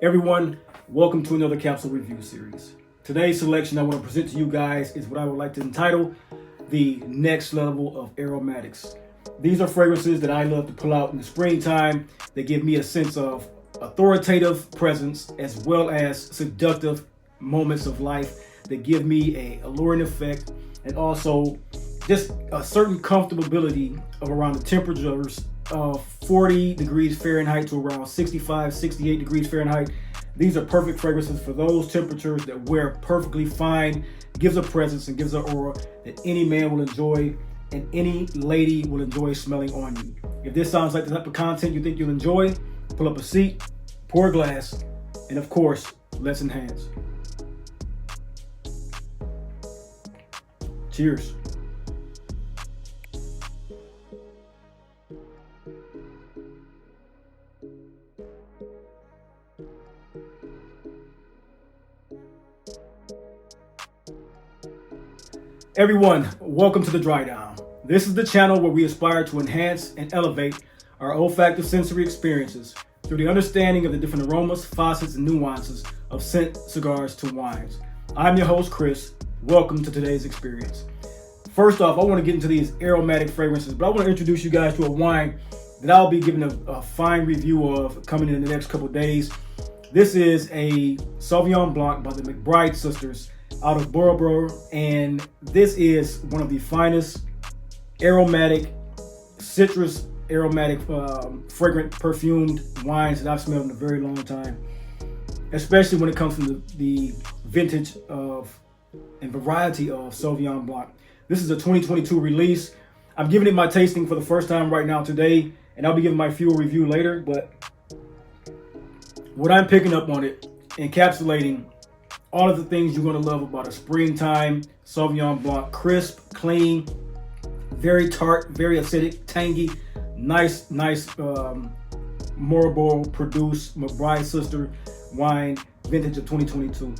Everyone, welcome to another capsule review series. Today's selection I want to present to you guys is what I would like to entitle the next level of aromatics. These are fragrances that I love to pull out in the springtime. They give me a sense of authoritative presence as well as seductive moments of life that give me a alluring effect and also just a certain comfortability of around the temperatures of 40 degrees Fahrenheit to around 65, 68 degrees Fahrenheit. These are perfect fragrances for those temperatures that wear perfectly fine, gives a presence and gives an aura that any man will enjoy and any lady will enjoy smelling on you. If this sounds like the type of content you think you'll enjoy, pull up a seat, pour a glass, and of course, let's enhance. Cheers. Everyone, welcome to the Dry Down. This is the channel where we aspire to enhance and elevate our olfactive sensory experiences through the understanding of the different aromas, facets, and nuances of scent, cigars, to wines. I'm your host, Chris. Welcome to today's experience. First off, I want to get into these aromatic fragrances, but I want to introduce you guys to a wine that I'll be giving a fine review of coming in the next couple days. This is a Sauvignon Blanc by the McBride sisters out of Borough, and this is one of the finest aromatic, citrus aromatic, fragrant, perfumed wines that I've smelled in a very long time, especially when it comes from the vintage of and variety of Sauvignon Blanc. This is a 2022 release. I'm giving it my tasting for the first time right now today, and I'll be giving my fuel review later, but what I'm picking up on it, encapsulating all of the things you're going to love about a springtime Sauvignon Blanc. Crisp, clean, very tart, very acidic, tangy, nice Marlborough produced McBride sister wine, vintage of 2022.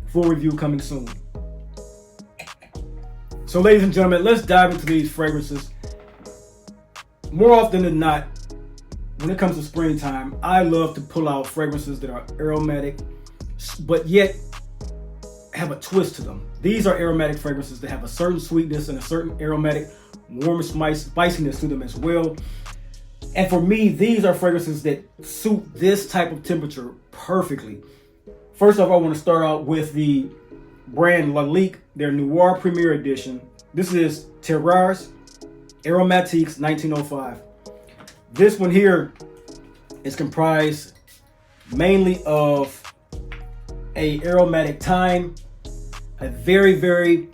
Full review coming soon. So ladies and gentlemen, let's dive into these fragrances. More often than not, when it comes to springtime, I love to pull out fragrances that are aromatic, but yet have a twist to them. These are aromatic fragrances that have a certain sweetness and a certain aromatic warm spiciness to them as well. And for me, these are fragrances that suit this type of temperature perfectly. First off, I want to start out with the brand Lalique, their Noir Premier Edition. This is Terres Aromatique 1905. This one here is comprised mainly of a aromatic thyme, a very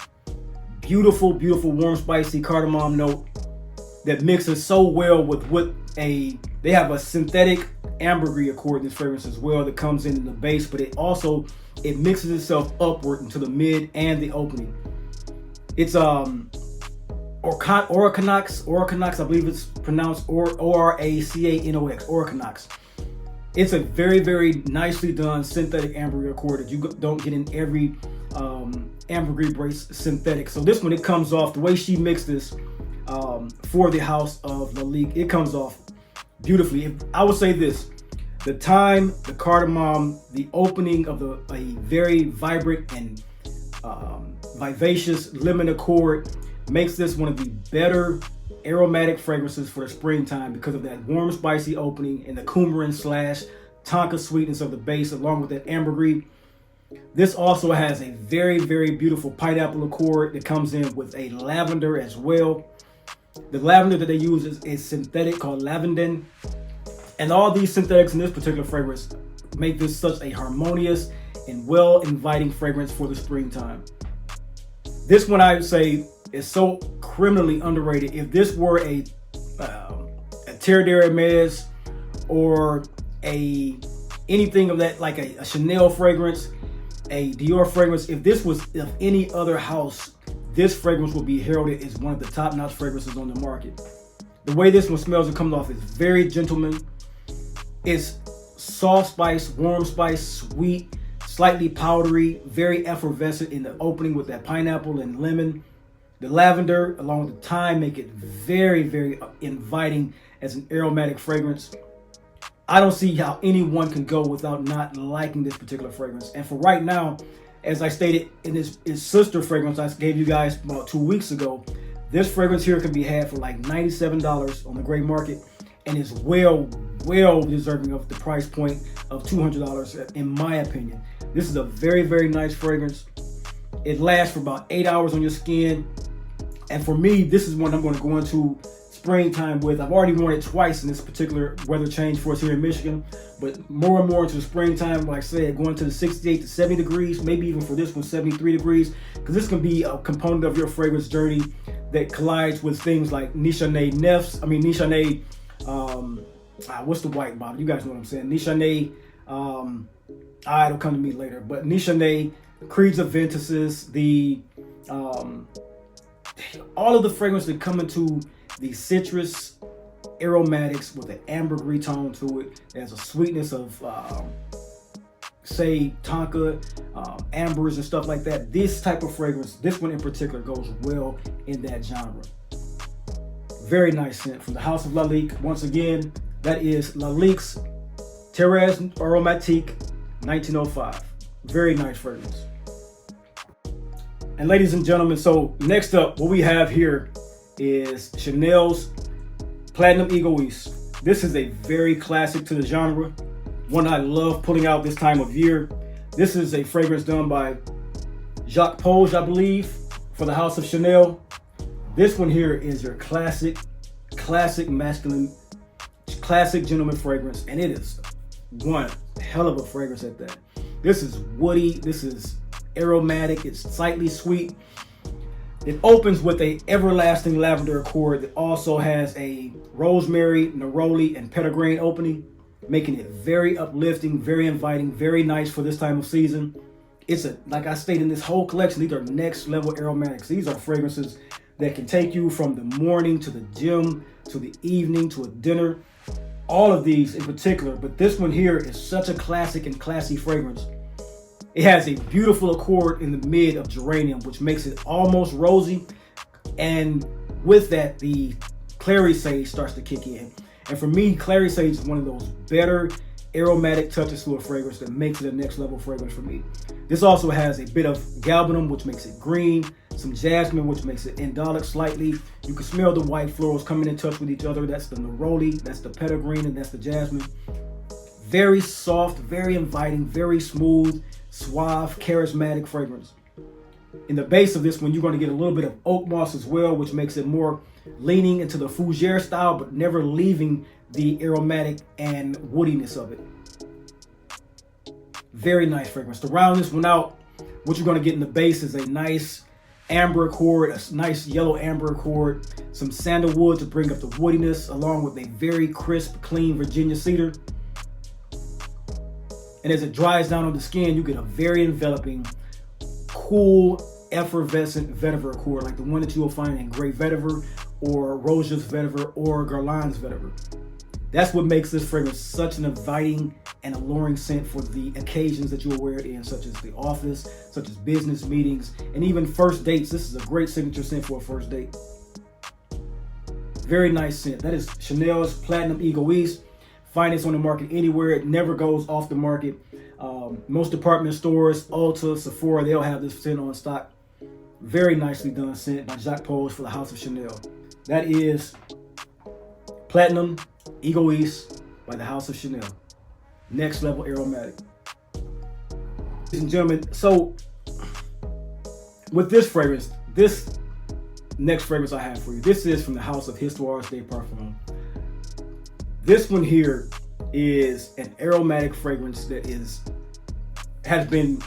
beautiful warm spicy cardamom note that mixes so well with what they have a synthetic ambergris accord in this fragrance as well that comes in the base, but it mixes itself upward into the mid and the opening. It's Oracanox, I believe it's pronounced Oracanox, Oracanox. It's a very nicely done synthetic ambergris accord that you don't get in every ambergris based synthetic. So this one, it comes off the way she mixed this for the house of Lalique. It comes off beautifully. I would say this: the thyme, the cardamom, the opening of a very vibrant and vivacious lemon accord makes this one of the better aromatic fragrances for the springtime because of that warm spicy opening and the coumarin / tonka sweetness of the base along with that ambergris. This also has a very beautiful pineapple accord that comes in with a lavender as well. The lavender that they use is synthetic called lavandin, and all these synthetics in this particular fragrance make this such a harmonious and well inviting fragrance for the springtime. This one, I would say, is so criminally underrated. If this were a Terre d'Hermès or anything of that, like a Chanel fragrance, a Dior fragrance, if this was of any other house, this fragrance will be heralded as one of the top-notch fragrances on the market. The way this one smells and comes off is very gentleman. It's soft spice, warm spice, sweet, slightly powdery, very effervescent in the opening with that pineapple and lemon. The lavender along with the thyme make it very inviting as an aromatic fragrance. I don't see how anyone can go without not liking this particular fragrance. And for right now, as I stated in its sister fragrance I gave you guys about 2 weeks ago, this fragrance here can be had for like $97 on the gray market, and is well deserving of the price point of $200 in my opinion. This is a very nice fragrance. It lasts for about 8 hours on your skin, and for me, this is one I'm going to go into springtime with. I've already worn it twice in this particular weather change for us here in Michigan, but more and more into the springtime, like I said, going to the 68 to 70 degrees, maybe even for this one 73 degrees, because this can be a component of your fragrance journey that collides with things like Nichane Nefs. I mean Nichane, what's the white bottle? You guys know what I'm saying. Nichane, it'll come to me later, but Nichane, Creeds of Ventuses, all of the fragrances that come into the citrus aromatics with an ambergris tone to it. There's a sweetness of, say, tonka, ambers and stuff like that. This type of fragrance, this one in particular, goes well in that genre. Very nice scent from the House of Lalique. Once again, that is Lalique Terres Aromatique 1905. Very nice fragrance. And ladies and gentlemen, so next up, what we have here is Chanel's Platinum Egoiste. This is a very classic to the genre, one I love pulling out this time of year. This is a fragrance done by Jacques Polge, I believe, for the House of Chanel. This one here is your classic masculine, classic gentleman fragrance, and it is one hell of a fragrance at that. This is woody, this is aromatic, it's slightly sweet. It opens with a everlasting lavender accord that also has a rosemary, neroli, and petitgrain opening, making it very uplifting, very inviting, very nice for this time of season. It's like I stated in this whole collection, these are next level aromatics. These are fragrances that can take you from the morning to the gym, to the evening, to a dinner. All of these in particular, but this one here is such a classic and classy fragrance. It has a beautiful accord in the mid of geranium, which makes it almost rosy. And with that, the clary sage starts to kick in. And for me, clary sage is one of those better aromatic touches to a fragrance that makes it a next level fragrance for me. This also has a bit of galbanum, which makes it green, some jasmine, which makes it indolic slightly. You can smell the white florals coming in touch with each other. That's the neroli, that's the petitgrain, and that's the jasmine. Very soft, very inviting, very smooth, suave, charismatic fragrance. In the base of this one, you're going to get a little bit of oak moss as well, which makes it more leaning into the fougere style, but never leaving the aromatic and woodiness of it. Very nice fragrance. To round this one out, what you're going to get in the base is a nice amber accord, a nice yellow amber accord, some sandalwood to bring up the woodiness, along with a very crisp, clean Virginia cedar. And as it dries down on the skin, you get a very enveloping, cool, effervescent vetiver accord, like the one that you will find in Grey Vetiver or Roja's Vetiver or Guerlain's Vetiver. That's what makes this fragrance such an inviting and alluring scent for the occasions that you will wear it in, such as the office, such as business meetings, and even first dates. This is a great signature scent for a first date. Very nice scent. That is Chanel's Platinum Egoiste. Find this on the market anywhere. It never goes off the market. Most department stores, Ulta, Sephora, they'll have this scent on stock. Very nicely done scent by Jacques Polge for the House of Chanel. That is Platinum Egoiste by the House of Chanel. Next level aromatic. Ladies and gentlemen, so with this fragrance, this next fragrance I have for you, this is from the House of Histories De Parfum. This one here is an aromatic fragrance that has been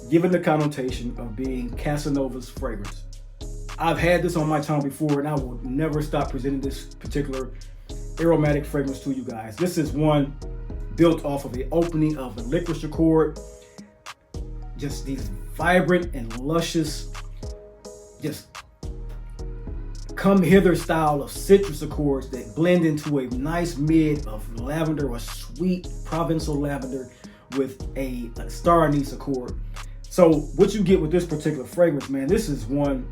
given the connotation of being Casanova's fragrance. I've had this on my channel before, and I will never stop presenting this particular aromatic fragrance to you guys. This is one built off of the opening of the licorice accord. Just these vibrant and luscious, just come hither style of citrus accords that blend into a nice mid of lavender or sweet Provençal lavender with a star anise accord. So what you get with this particular fragrance, man, this is one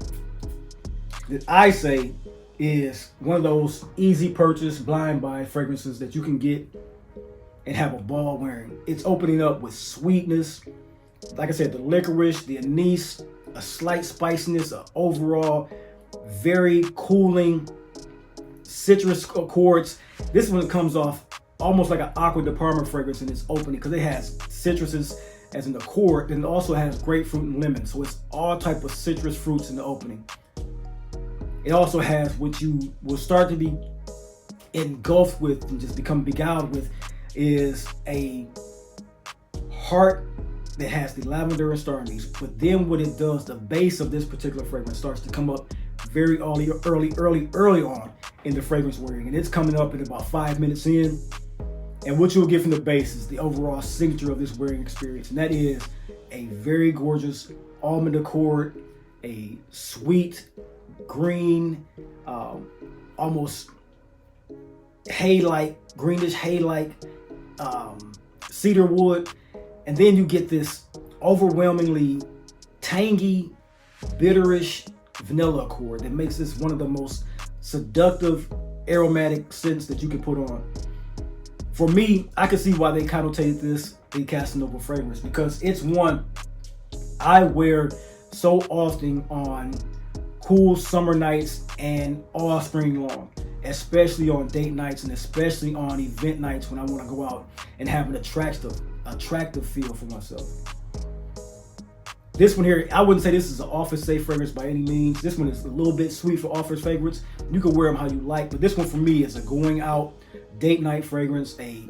that I say is one of those easy purchase blind buy fragrances that you can get and have a ball wearing. It's opening up with sweetness. Like I said, the licorice, the anise, a slight spiciness, an overall very cooling citrus accords. This one comes off almost like an Aqua de Parma fragrance in its opening because it has citruses as an accord, and it also has grapefruit and lemon. So it's all type of citrus fruits in the opening. It also has what you will start to be engulfed with and just become beguiled with is a heart that has the lavender and star anise. But then what it does, the base of this particular fragrance starts to come up very early on in the fragrance wearing, and it's coming up in about 5 minutes in. And what you'll get from the base is the overall signature of this wearing experience, and that is a very gorgeous almond accord, a sweet green, almost hay-like, greenish hay-like cedar wood, and then you get this overwhelmingly tangy, bitterish vanilla accord that makes this one of the most seductive aromatic scents that you can put on. For me, I can see why they connotated this a Casanova fragrance, because it's one I wear so often on cool summer nights and all spring long, especially on date nights and especially on event nights when I want to go out and have an attractive feel for myself. This one here, I wouldn't say this is an office safe fragrance by any means. This one is a little bit sweet for office fragrance. You can wear them how you like, but this one for me is a going out date night fragrance, a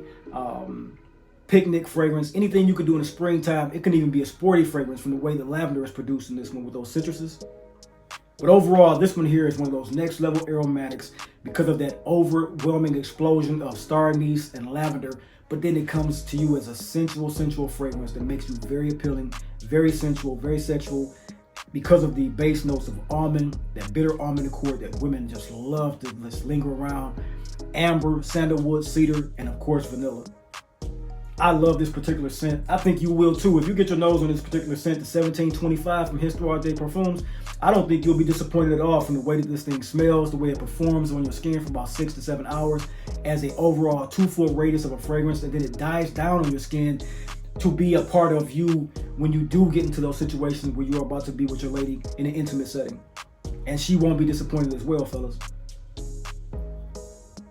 picnic fragrance, anything you could do in the springtime. It can even be a sporty fragrance from the way the lavender is produced in this one with those citruses. But overall, this one here is one of those next level aromatics because of that overwhelming explosion of star anise and lavender. But then it comes to you as a sensual fragrance that makes you very appealing, very sensual, very sexual, because of the base notes of almond, that bitter almond accord that women just love to just linger around, amber, sandalwood, cedar, and of course vanilla. I love this particular scent. I think you will too. If you get your nose on this particular scent, the 1725 from Histories De Parfum, I don't think you'll be disappointed at all from the way that this thing smells, the way it performs on your skin for about 6 to 7 hours as an overall 2-foot radius of a fragrance, and then it dies down on your skin to be a part of you when you do get into those situations where you're about to be with your lady in an intimate setting. And she won't be disappointed as well, fellas.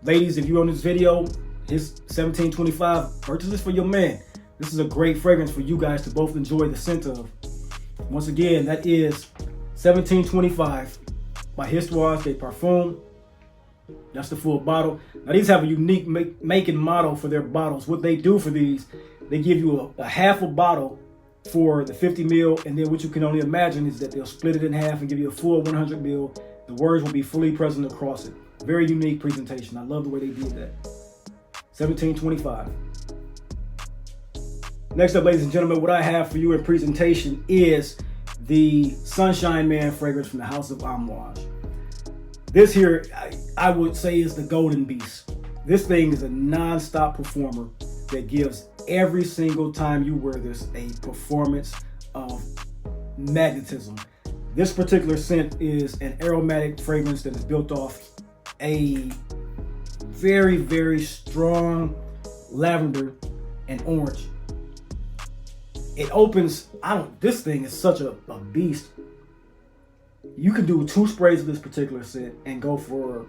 Ladies, if you're on this video, his 1725, purchase this for your man. This is a great fragrance for you guys to both enjoy the scent of. Once again, that is 1725 by Histories De Parfum. That's the full bottle. Now these have a unique make and model for their bottles. What they do for these, they give you a half a bottle for the 50 ml, and then what you can only imagine is that they'll split it in half and give you a full 100 ml. The words will be fully present across it. Very unique presentation. I love the way they did that. 1725. Next up, ladies and gentlemen, what I have for you in presentation is the Sunshine Man fragrance from the House of Amouage. This here, I would say, is the golden beast. This thing is a non-stop performer that gives every single time you wear this a performance of magnetism. This particular scent is an aromatic fragrance that is built off a very, very strong lavender and orange. It opens, this thing is such a beast. You can do 2 sprays of this particular scent and go for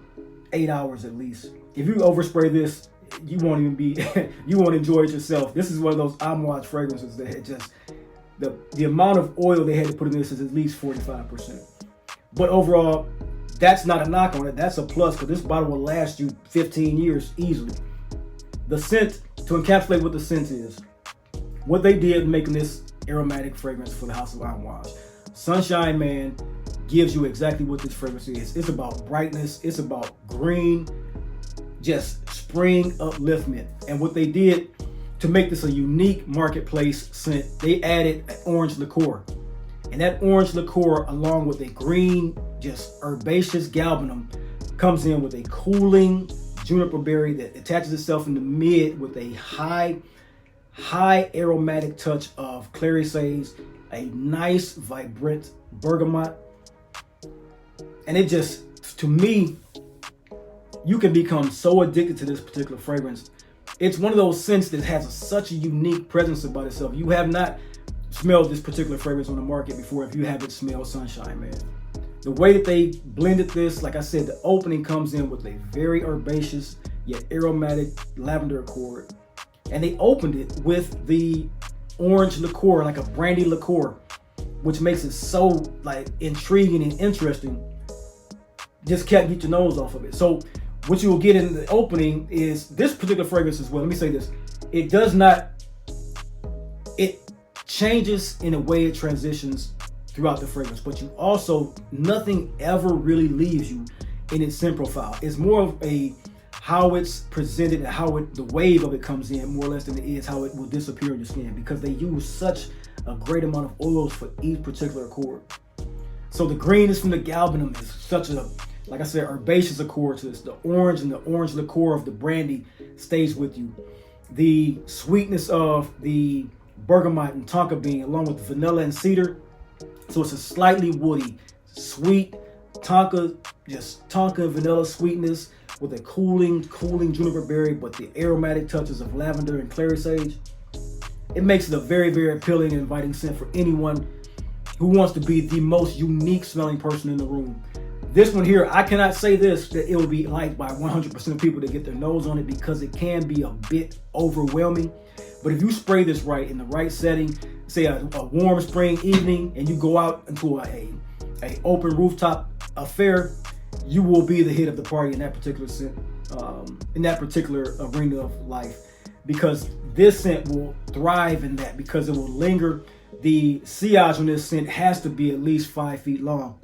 8 hours at least. If you overspray this, you won't even be, you won't enjoy it yourself. This is one of those Amouage fragrances that had just, the amount of oil they had to put in this is at least 45%. But overall, that's not a knock on it. That's a plus, because this bottle will last you 15 years easily. The scent, to encapsulate what the scent is, what they did making this aromatic fragrance for the House of Amouage. Sunshine Man gives you exactly what this fragrance is. It's about brightness. It's about green, just spring upliftment. And what they did to make this a unique marketplace scent, they added an orange liqueur. And that orange liqueur, along with a green, just herbaceous galbanum, comes in with a cooling juniper berry that attaches itself in the mid with a high aromatic touch of clary sage, a nice vibrant bergamot. And it just, to me, you can become so addicted to this particular fragrance. it's one of those scents that has such a unique presence about itself. You have not smelled this particular fragrance on the market before if you haven't smelled Sunshine Man. The way that they blended this, like I said, the opening comes in with a very herbaceous yet aromatic lavender accord. And they opened it with the orange liqueur, like a brandy liqueur, which makes it so like intriguing and interesting. Just can't get your nose off of it. So what you will get in the opening is this particular fragrance as well. Let me say this. It does not, it changes in a way it transitions throughout the fragrance, but you also, nothing ever really leaves you in its scent profile. It's more of a how it's presented and how it, the wave of it comes in more or less than it is how it will disappear in your skin, because they use such a great amount of oils for each particular accord. So the green is from the galbanum, is such a, like I said, herbaceous accord to this. The orange and the orange liqueur of the brandy stays with you. The sweetness of the bergamot and tonka bean, along with the vanilla and cedar. So it's a slightly woody, sweet tonka, just tonka and vanilla sweetness with a cooling juniper berry, but the aromatic touches of lavender and clary sage. It makes it a very, very appealing and inviting scent for anyone who wants to be the most unique smelling person in the room. This one here, I cannot say this, that it will be liked by 100% of people that get their nose on it, because it can be a bit overwhelming. But if you spray this right in the right setting, say a warm spring evening, and you go out into a open rooftop affair, you will be the hit of the party in that particular scent, in that particular arena of life, because this scent will thrive in that, because it will linger. The sillage on this scent has to be at least 5 feet long.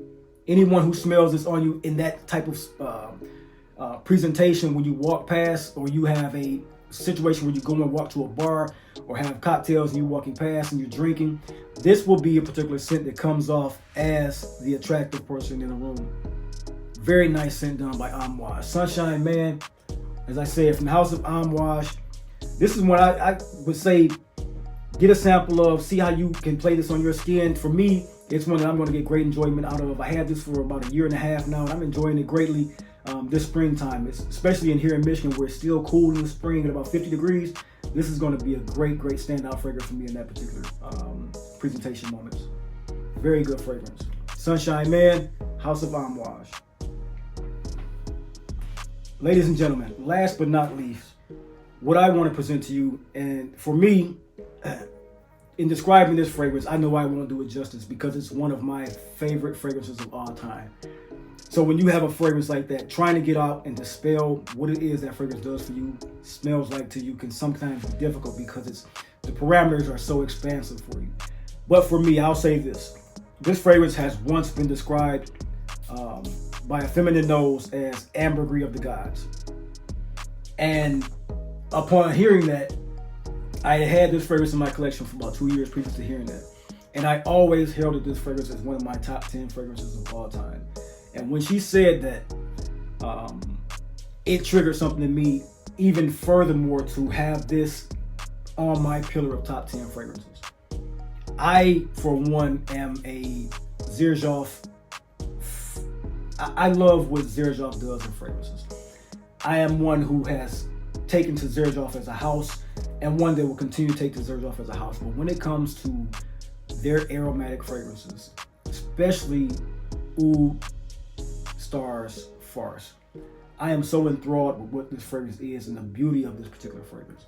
Anyone who smells this on you in that type of presentation, when you walk past, or you have a situation where you go and walk to a bar or have cocktails and you're walking past and you're drinking, this will be a particular scent that comes off as the attractive person in the room. Very nice scent done by Amouage. Sunshine Man, as I said, from the house of Amouage. This is what I would say, get a sample of, see how you can play this on your skin. For me, it's one that I'm going to get great enjoyment out of. I had this for about 1.5 years now, and I'm enjoying it greatly this springtime. Especially in here in Michigan, where it's still cool in the spring at about 50 degrees. This is going to be a great standout fragrance for me in that particular presentation moments. Very good fragrance. Sunshine Man, House of Amouage. Ladies and gentlemen, last but not least, what I want to present to you, and for me, in describing this fragrance, I know I won't do it justice, because it's one of my favorite fragrances of all time. So when you have a fragrance like that, trying to get out and dispel what it is that fragrance does for you, smells like to you, can sometimes be difficult, because the parameters are so expansive for you. But for me, I'll say this. This fragrance has once been described by a feminine nose as ambergris of the gods. And upon hearing that, I had this fragrance in my collection for about 2 years previous to hearing that. And I always heralded this fragrance as one of my top 10 fragrances of all time. And when she said that, it triggered something in me even furthermore to have this on my pillar of top 10 fragrances. I, for one, am a Xerjoff. I love what Xerjoff does in fragrances. I am one who has taken to Xerjoff as a house, and one that will continue to take to Xerjoff as a house. But when it comes to their aromatic fragrances, especially Oud Stars Fars, I am so enthralled with what this fragrance is and the beauty of this particular fragrance.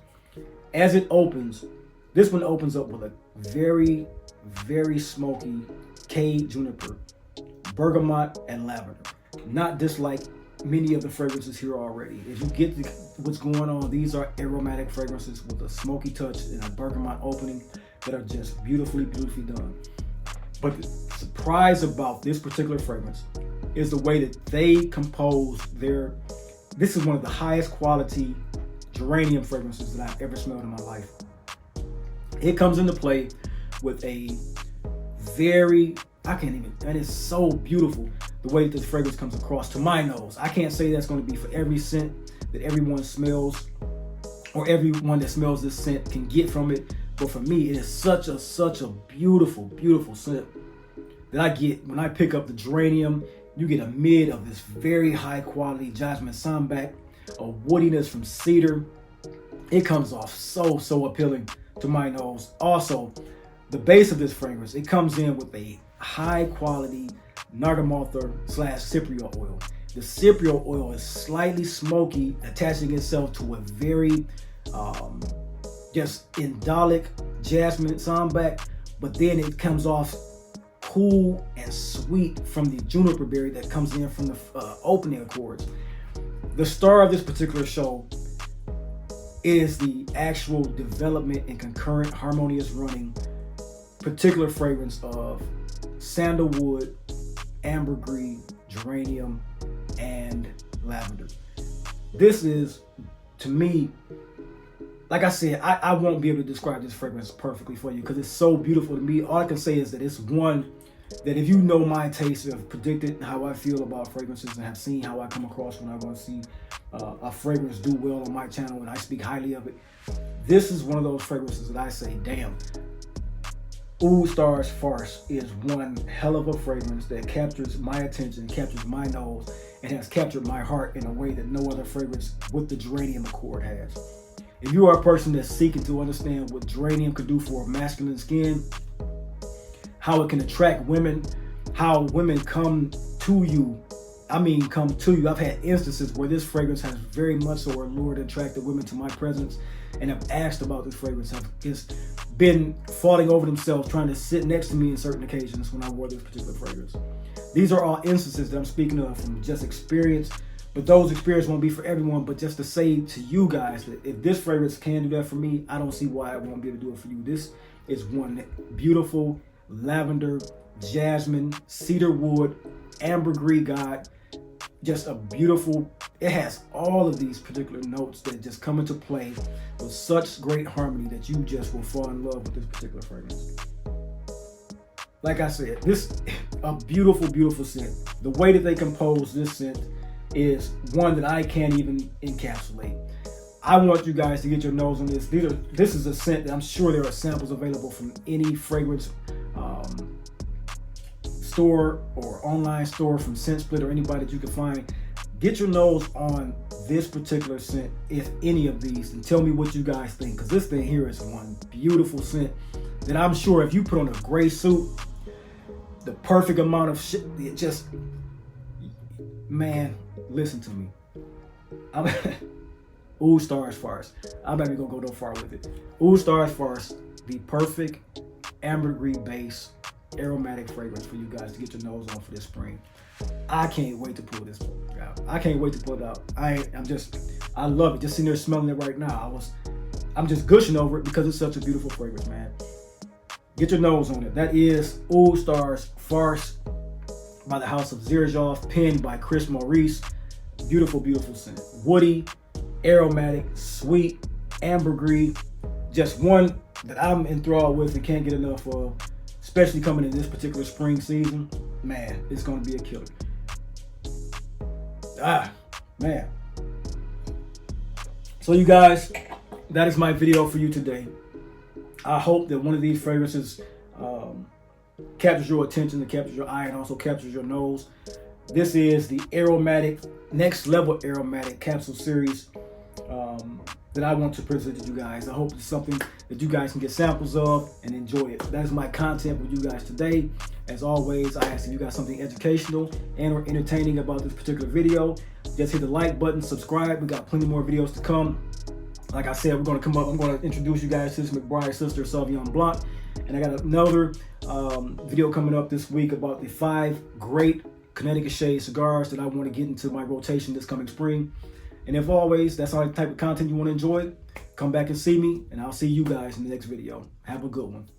As it opens, this one opens up with a very, very smoky K juniper, bergamot, and lavender. Not dislike many of the fragrances here already. If you get what's going on, these are aromatic fragrances with a smoky touch and a bergamot opening that are just beautifully done. But the surprise about this particular fragrance is the way that they compose this is one of the highest quality geranium fragrances that I've ever smelled in my life. It comes into play with a and it's so beautiful the way that this fragrance comes across to my nose. I can't say that's going to be for every scent that everyone smells, or everyone that smells this scent can get from it. But for me, it is such a beautiful scent that I get when I pick up the geranium. You get a mid of this very high quality jasmine sambac, a woodiness from cedar, it comes off so appealing to my nose. Also, the base of this fragrance, it comes in with a high quality Nargamother / Cypriot oil. The Cypriot oil is slightly smoky, attaching itself to a very just indolic jasmine sambac, but then it comes off cool and sweet from the juniper berry that comes in from the opening accords. The star of this particular show is the actual development and concurrent harmonious running particular fragrance of sandalwood, ambergris, geranium, and lavender. This is, to me, like I said, I won't be able to describe this fragrance perfectly for you because it's so beautiful to me. All I can say is that it's one that, if you know my taste, have predicted how I feel about fragrances and have seen how I come across when I go and see a fragrance do well on my channel and I speak highly of it, this is one of those fragrances that I say, damn, Oud Stars Fars is one hell of a fragrance that captures my attention, captures my nose, and has captured my heart in a way that no other fragrance with the geranium accord has. If you are a person that's seeking to understand what geranium could do for masculine skin, how it can attract women, how women come to you, come to you. I've had instances where this fragrance has very much so allured and attracted women to my presence and have asked about this fragrance, have just been falling over themselves trying to sit next to me in certain occasions when I wore this particular fragrance. These are all instances that I'm speaking of from just experience, but those experiences won't be for everyone. But just to say to you guys that if this fragrance can do that for me, I don't see why I won't be able to do it for you. This is one beautiful lavender, jasmine, cedar wood, ambergris god. Just a beautiful, it has all of these particular notes that just come into play with such great harmony that you just will fall in love with this particular fragrance. Like I said, this a beautiful scent. The way that they compose this scent is one that I can't even encapsulate. I want you guys to get your nose on this. This is a scent that I'm sure there are samples available from any fragrance store or online store, from Scent Split or anybody that you can find. Get your nose on this particular scent, if any of these, and tell me what you guys think, because this thing here is one beautiful scent that I'm sure if you put on a gray suit, the perfect amount of shit, it just, man, listen to me. Oud Stars Fars. I'm not even gonna go no far with it. Oud Stars Fars, the perfect ambergris base aromatic fragrance for you guys to get your nose on for this spring. I can't wait to pull this out. I can't wait to pull it out. I love it. Just sitting there smelling it right now. I'm just gushing over it because it's such a beautiful fragrance, man. Get your nose on it. That is Oud Stars Fars by the house of Xerjoff, penned by Chris Maurice. Beautiful scent. Woody, aromatic, sweet, ambergris. Just one that I'm enthralled with and can't get enough of, especially coming in this particular spring season. Man, it's going to be a killer. Man. So you guys, that is my video for you today. I hope that one of these fragrances captures your attention and captures your eye and also captures your nose. This is the aromatic, next level aromatic capsule series that I want to present to you guys. I hope it's something that you guys can get samples of and enjoy it. That is my content with you guys today. As always, I ask if you got something educational and or entertaining about this particular video, just hit the like button, subscribe. We got plenty more videos to come. Like I said, I'm going to introduce you guys to this McBride Sister Sauvignon Blanc. And I got another video coming up this week about the 5 great Connecticut shade cigars that I want to get into my rotation this coming spring. And if always, that's all the type of content you want to enjoy, come back and see me, and I'll see you guys in the next video. Have a good one.